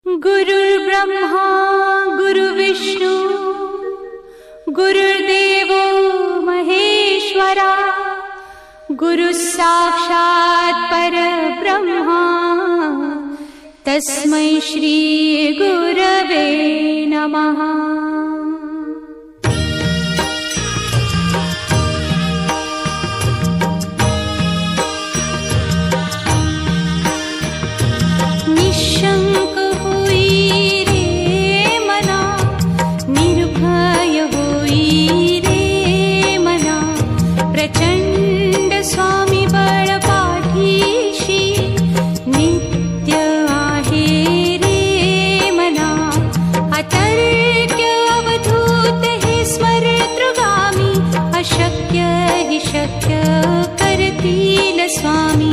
गुरुर्ब्रह्मा गुरुर्विष्णू गुरुर्देवो महेश्वरा गुरुसाक्षात् परब्रह्मा तस्मै श्री गुरवे नमः। निशंक होई रे मना, निर्भय होई रे मना, प्रचंड स्वामी बळ पाठीशी नित्य आहे रे मना। अतर्क्य अवधूत हे स्मरतृगामी, अशक्य हि शक्य करतील स्वामी।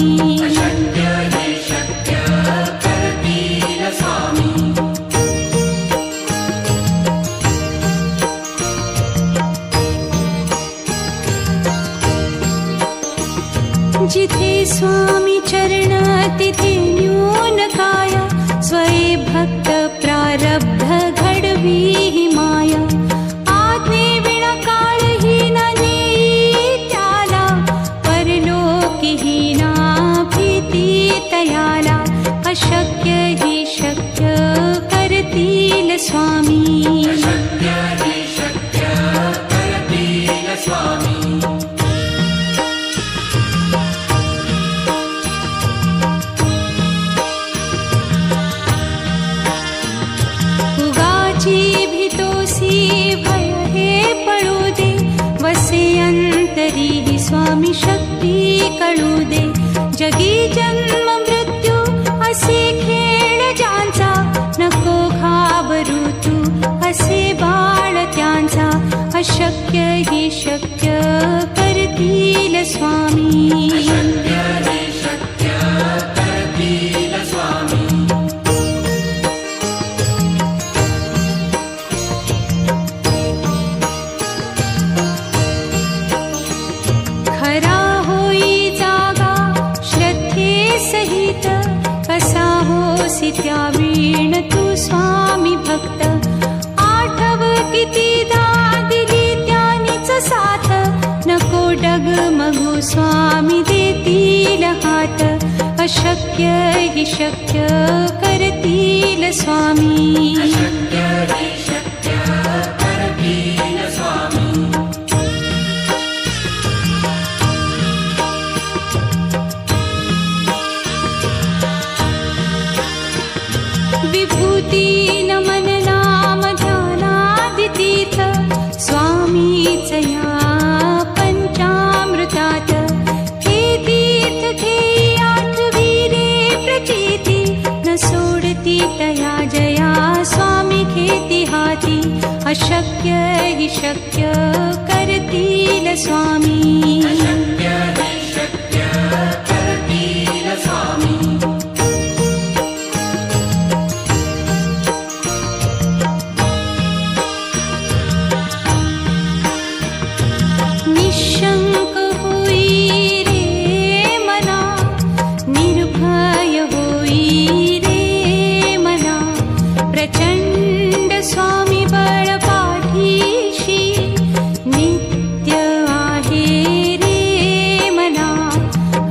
जिथे स्वामी चरण तिथे न्यून काया, स्वये भक्त प्रारब्ध घडवी ही माया। आज्ञे विना काळही न नेई त्याला, परलोकी ही ना भीती तयाला। अशक्य ही शक्य करतील स्वामी। अंतरी ही स्वामी शक्ती कळू दे। जगी जन्म मृत्यू असे खेळ ज्यांचा, नको घाबरू तू असे बाळ त्यांचा। अशक्य ही शक्य करतील स्वामी। खरा होई जागा श्रद्धे सहित, कसा होसी त्या वीण तू स्वामी भक्त। आठव कितीदा दिली त्यानीच साथ, नको डगमगू स्वामी देतील हात। अशक्य हि शक्य करतील स्वामी। विभूती नमन नाम ध्यानादितीर्थ, स्वामीच या पंचामृतात। हे तीर्थ घेई आठवी रे प्रचिती, न सोडती तया जया स्वामी घेती हाती। अशक्य हि शक्य करतील स्वामी। निशंक होई रे मना, निर्भय होई रे मना, प्रचंड स्वामी बळ पाठीशी नित्य आहे रे मना।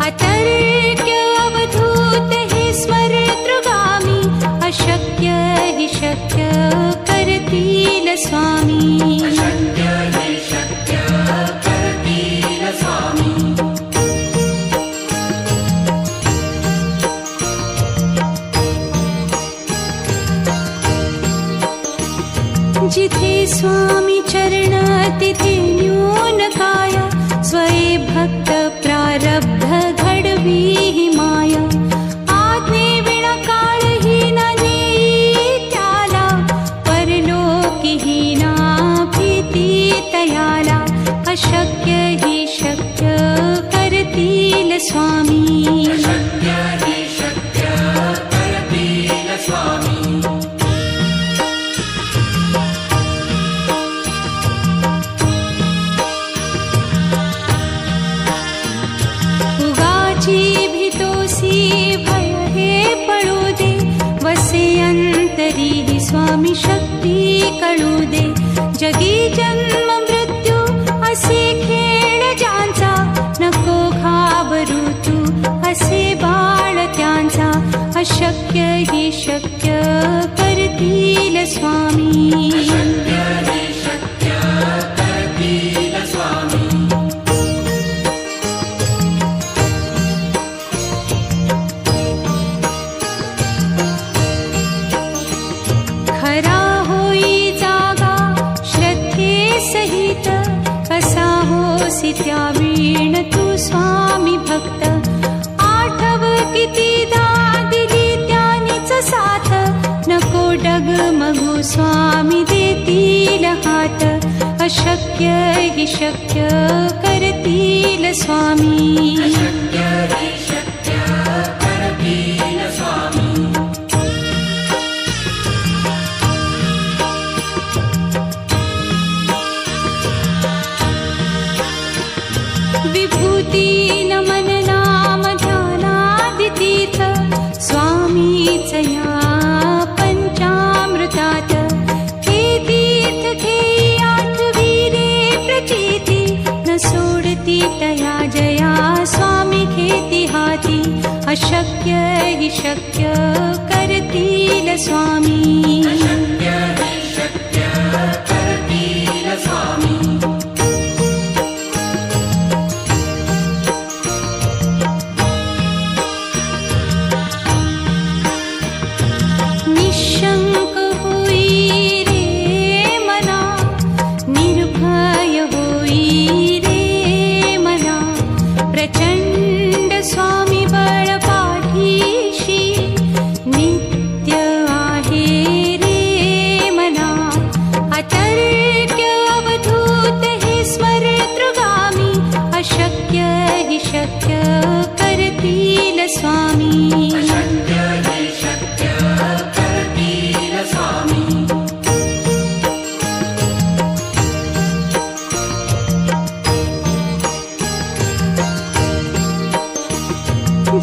अतर्क्य अवधूत हे स्मरतृगामी, अशक्य हि शक्य करतील स्वामी। जिथे स्वामी चरण तिथे न्यून काया, स्वये भक्त प्रारब्ध घडवी ही माया। आज्ञे विना काळही न नेई त्याला, परलोकी ही ना भीती तयाला। अशक्य ही शक्य करतील स्वामी। उगाची भीतोसी भय हे पळू दे, वसे अंत अंतरी स्वामी शक्ती कळू दे. जगी जन्म मृत्यू असे खेळ ज्यांचा, नको घाबरू तू असे बाळ त्यांचा. अशक्य ही शक्य करतील स्वामी. खरा होई जागा श्रद्धे सहित, कसा होसी त्या वीण तू स्वामी भक्त. आठव कितीदा दिली त्यानीच साथ, नको डगमगू स्वामी देतील हात. अशक्य ही शक्य करतील स्वामी. विभूती नमन नाम ध्यानादितीर्थ, स्वामीच या पंचामृतात. हे तीर्थ घेई आठविले प्रचिती, न सोडती तया जया स्वामी घेती हाती. अशक्य ही शक्य करतील स्वामी. निशंक होई रे मना, निर्भय होई रे मना. प्रचंड स्वामी बळ पाठीशी, नित्य आहे रे मना. अतर्क्य अवधूत हे स्मरतृगामी, अशक्य हि शक्य करतील स्वामी.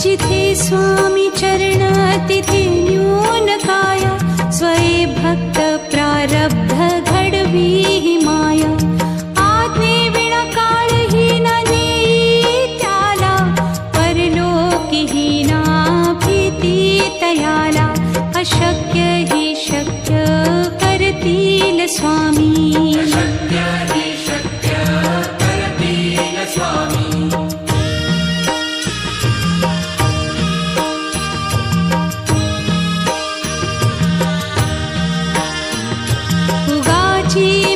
जिथे स्वामी चरण तिथे न्यून काया, स्वये भक्त प्रारब्ध घडवी ही माया. आज्ञे विना काळही न नेई त्याला, परलोकी ही ना भीती तयाला. अशक्य ही शक्य करतील स्वामी.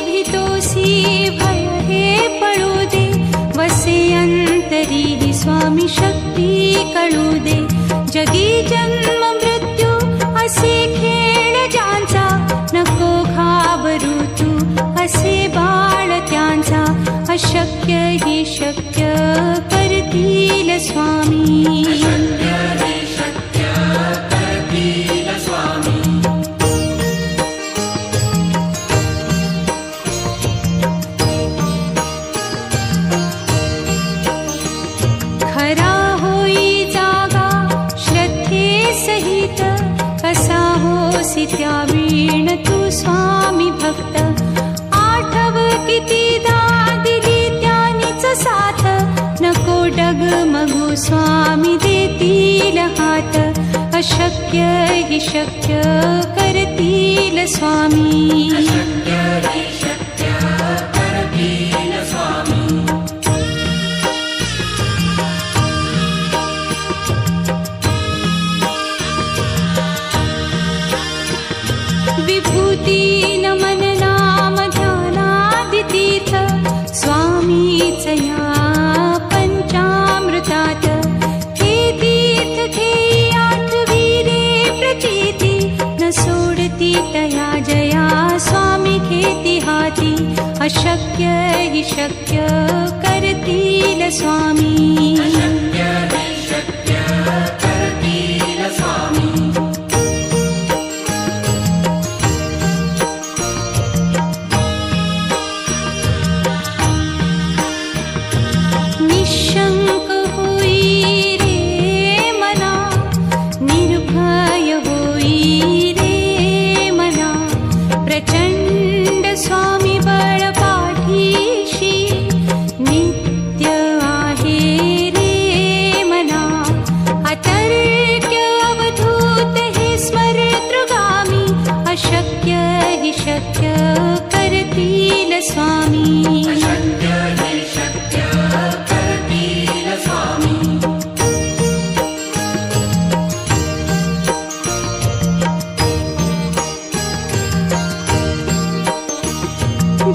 भीतोसी भय हे पळू दे, वसे अंतरी स्वामी शक्ती कळू दे. जगी जन्म मृत्यू असे खेळ ज्यांचा, नको घाबरू तू असे बाळ त्यांचा. अशक्य ही शक्य करतील स्वामी. खरा होई जागा श्रद्धे सहित, कसा होसी त्या वीण तू स्वामी भक्त. आठव कितीदा दिली त्यानीच साथ, नको डगमगू स्वामी देतील हात. अशक्य हि शक्य करतील स्वामी. विभूती नमन नाम ध्यानादितीर्थ, स्वामीच या पंचामृतात. हे तीर्थ घेई आठविले प्रचिती, न सोडती तया जया स्वामी घेती हाती. अशक्य हि शक्य करतील स्वामी. निशंक होई रे मना, निर्भय होई रे स्वामी अशक्य हे शक्य करतील स्वामी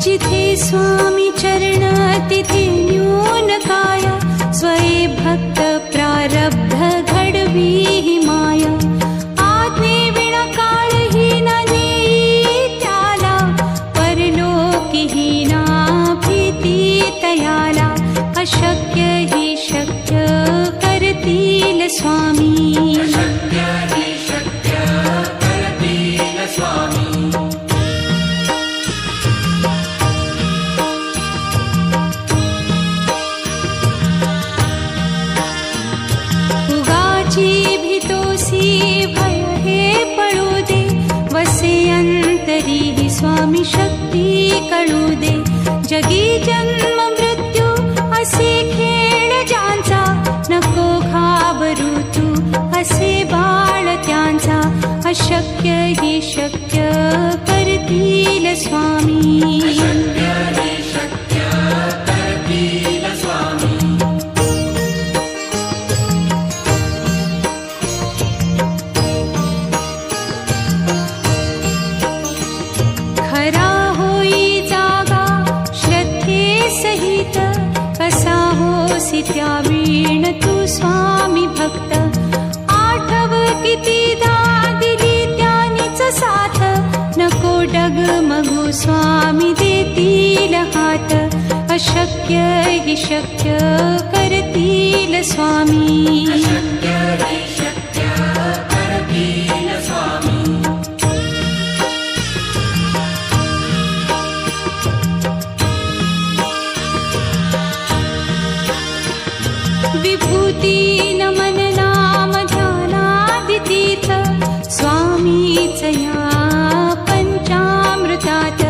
जिथे स्वामी चरण तिथे न्यून काया स्वये भक्त प्रारब्ध घडवी ही माया आज्ञे विना काळही न नेई त्याला परलोकीही ना भीती तयाला अशक्य ही शक्य करतील स्वामी अशक्य हे शक्य करतील स्वामी उगाची भीतोसी भय हे पळू दे वसे अंतरी ही स्वामी शक्ती कळू दे जगी जन्म मृत्यू असे खेळ ज्यांचा नको घाबरू तू असे बाळ त्यांचा अशक्य ही शक्य करतील स्वामी अशक्य हे शक्य करतील स्वामी खरा होई जागा श्रद्धे सहित कसा होसी त्या वीण तू स्वामी भक्त आठव कितीदा दिली त्यानीच साथ नको डगमगू स्वामी देतील हात अशक्य ही शक्य करतील स्वामी अशक्य हे शक्य करतील स्वामी विभूती नमन नाम ध्यानादितीर्थ स्वामीच या पंचामृतात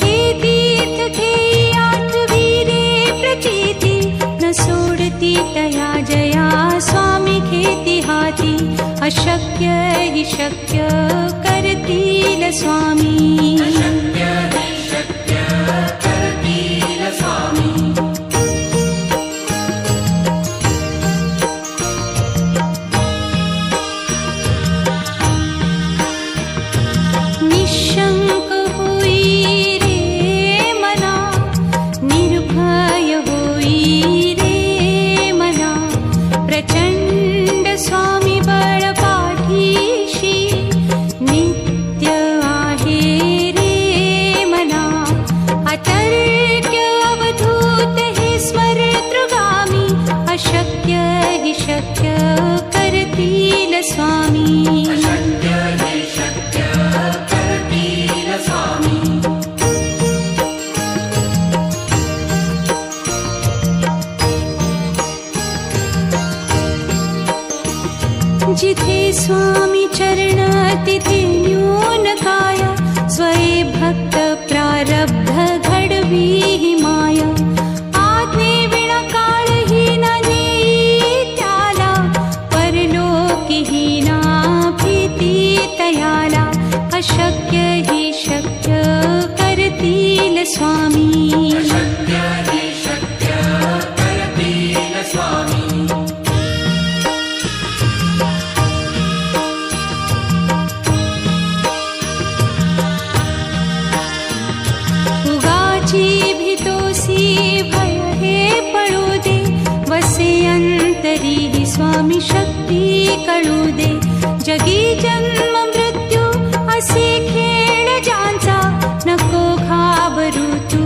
हे तीर्थ घेई आठवी रे प्रचिती न सोडती तया जया स्वामी घेती हाती अशक्य ही शक्य करतील स्वामी अशक्य हे शक्य करतील स्वामी निशंक होई रे मना निर्भय होई रे मना प्रचंड स्वामी बळ पाठीशी नित्य आहे रे मना अतर्क्य अवधूत हे स्मरतृगामी अशक्य हि शक्य करतील स्वामी अशक्य हे शक्य करतील स्वामी जिथे स्वामी चरण तिथे न्यून काया स्वये भक्त प्रारब्ध घडवी ही माया आज्ञे विना काळही न नेई त्याला परलोकीही ना भीती तयाला अशक्य ही शक्य करतील स्वामी अशक्य हे शक्य करतील स्वामी उगाची भीतोसी भय हे पळू दे वसे अंतरी ही स्वामी शक्ती कळू दे जगी जन्म मृत्यू असे खेळ ज्यांचा नको घाबरू तू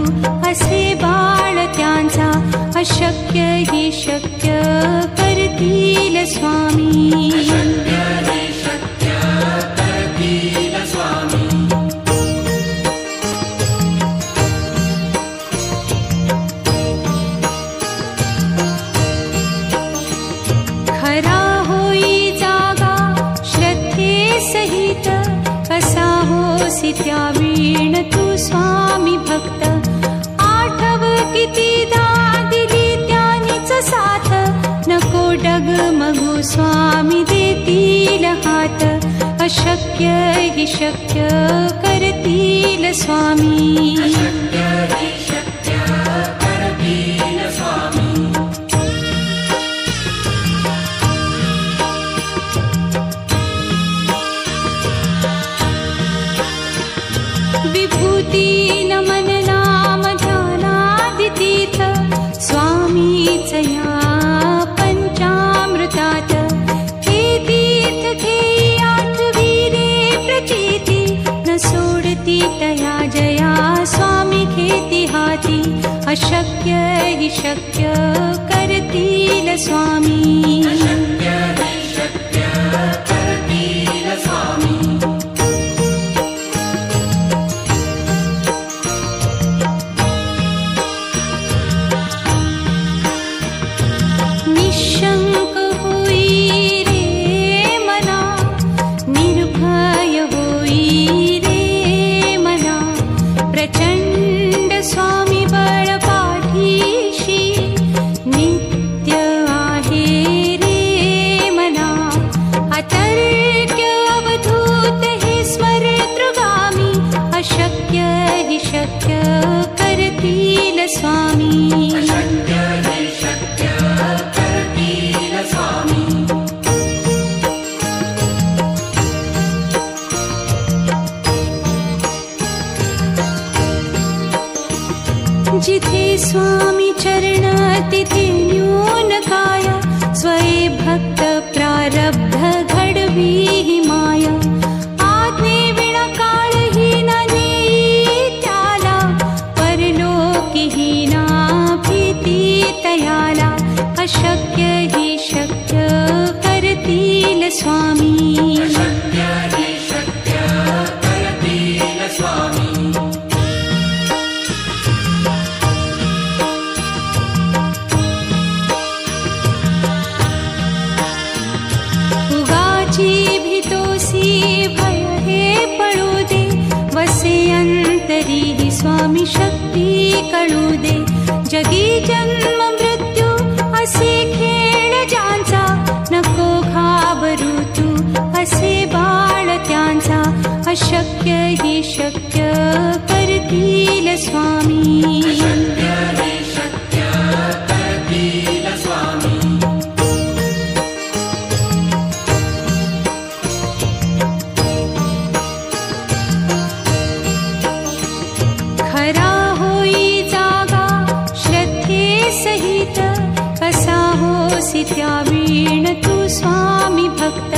असे बाळ त्यांचा अशक्य ही शक्य करतील स्वामी अशक्य हे शक्य करतील स्वामी खरा होई जागा श्रद्धे सहित कसा होसी त्या वीण तू स्वामी भक्त आठव कितीदा दिली त्यानीच साथ नको डगमगू स्वामी देतील हात अशक्य अशक्य हि शक्य करतील स्वामी. अशक्य हि शक्य करतील स्वामी. विभूती नमन नाम ध्यानादितीर्थ स्वामीच या पंचामृतात. हे तीर्थ घेई आठविरे प्रचिती न सोडती तया जया स्वामी घेती हाती. अशक्य हि शक्य करतील स्वामी. अशक्य हि शक्य करतील स्वामी. निशंक होई रे मना, निर्भय होई रे मना. प्रचंड स्वामी बळ पाठीशी नित्य आहे रे मना. अतर्क्य अवधूत हे स्मरतृगामी. अशक्य हि शक्य करतील स्वामी. अशक्य हि शक्य करतील स्वामी. जिथे स्वामी चरण तिथे न्यून काय. स्वये भक्त प्रारब्ध घडवी हि माया. आज्ञे विना काळही न नेई त्याला. परलोकी हि ना भीती तयाला. अशक्य हि शक्य करतील स्वामी. अशक्य हि शक्य करतील स्वामी. उगाची भीतोसी भय हे पळू दे. वसे अंतरी हि स्वामी शक्ती कळू दे. जगी जन्म मृत्यू असे खेळ ज्यांचा. नको घाबरू तू असे बाळ त्यांचा. अशक्य हि शक्य करतील स्वामी. अशक्य हि शक्य करतील स्वामी. खरा होई जागा श्रद्धे सहित. कसा होसी त्या वीण तू स्वामी भक्त.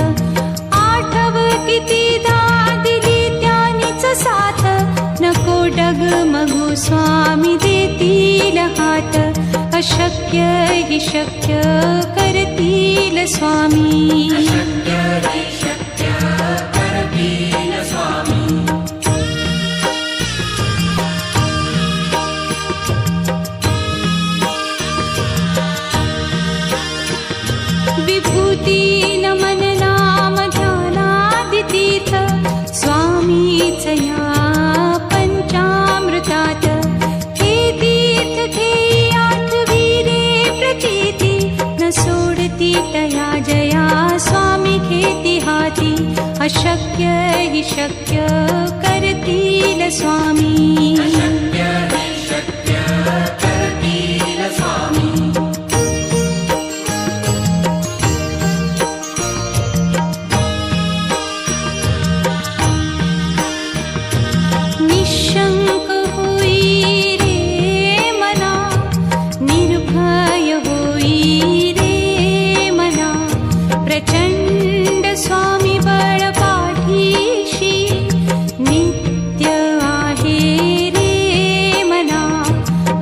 आठव कितीदा दिली त्यानीच साथ. नको डगमगू स्वामी देतील हात. अशक्य हि शक्य करतील स्वामी. अशक्य हि शक्य करतील स्वामी. विभूती नमन नाम ध्यानादितीर्थ स्वामीच या पंचामृतात. हे तीर्थ घेई आठविरे प्रचिती न सोडती तया जया स्वामी घेती हाती. अशक्य हि शक्य करतील स्वामी. अशक्य हि शक्य करतील स्वामी. निशंक होई रे मना, निर्भय होई रे मना. प्रचंड स्वामी बळ पाठीशी नित्य आहे रे मना.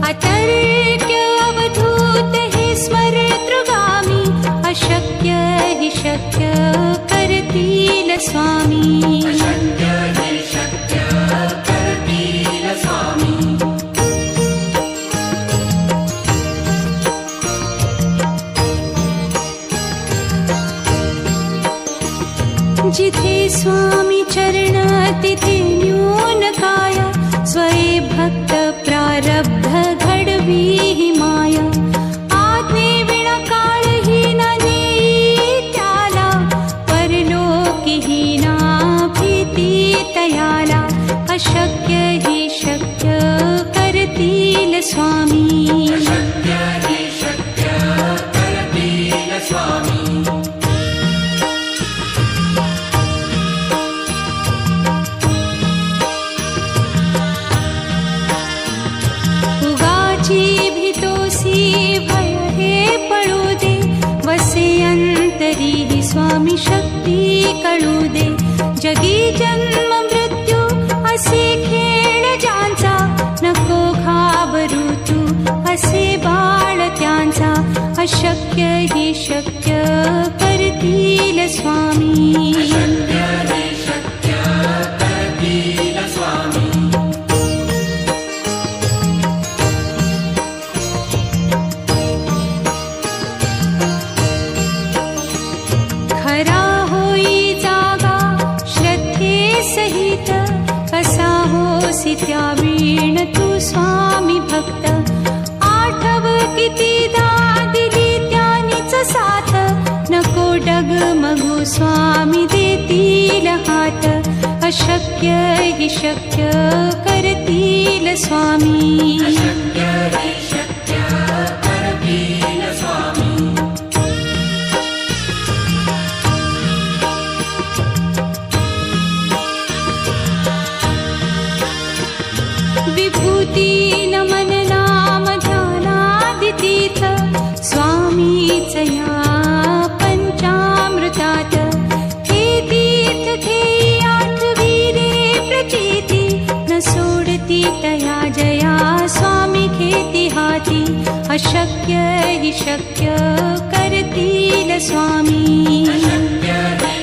अतर्क्य अवधूत हे स्मरतृगामी. अशक्य हि शक्य करतील स्वामी. अशक्य हि शक्य करतील स्वामी. जिथे स्वामी चरण तिथे न्यून काय. स्वये भक्त प्रारब्ध घडवी हि माया. आज्ञे विना काळही न नेई त्याला. परलोकी हि ना भी अशक्य हि शक्य करतील स्वामी अशक्य हि शक्य करतील स्वामी उगाची भीतोसी भय हे पळू दे वसे अंतरी हि स्वामी शक्ती कळू दे जगी जन्म मृत्यू असे खेळ ज्यांचा नको घाबरू तू असे बाळ त्यांचा अशक्य हि शक्य करतील स्वामी अशक्य हि शक्य करतील स्वामी खरा होई जागा श्रद्धे सहित कसा होसी त्या वीण तू स्वामी भक्त आठव कितीदा दिली त्यानीच साथ नको डगमगू स्वामी देतील हात अशक्य हि शक्य करतील स्वामी अशक्य हि शक्य करतील स्वामी विभूती नमन नाम ध्यानादितीर्थ स्वामीच या पंचामृतात हे तीर्थ घेई आठवीरे प्रचिती न सोडती तया जया स्वामी घेती हाती अशक्य हि शक्य करतील स्वामी अशक्य हि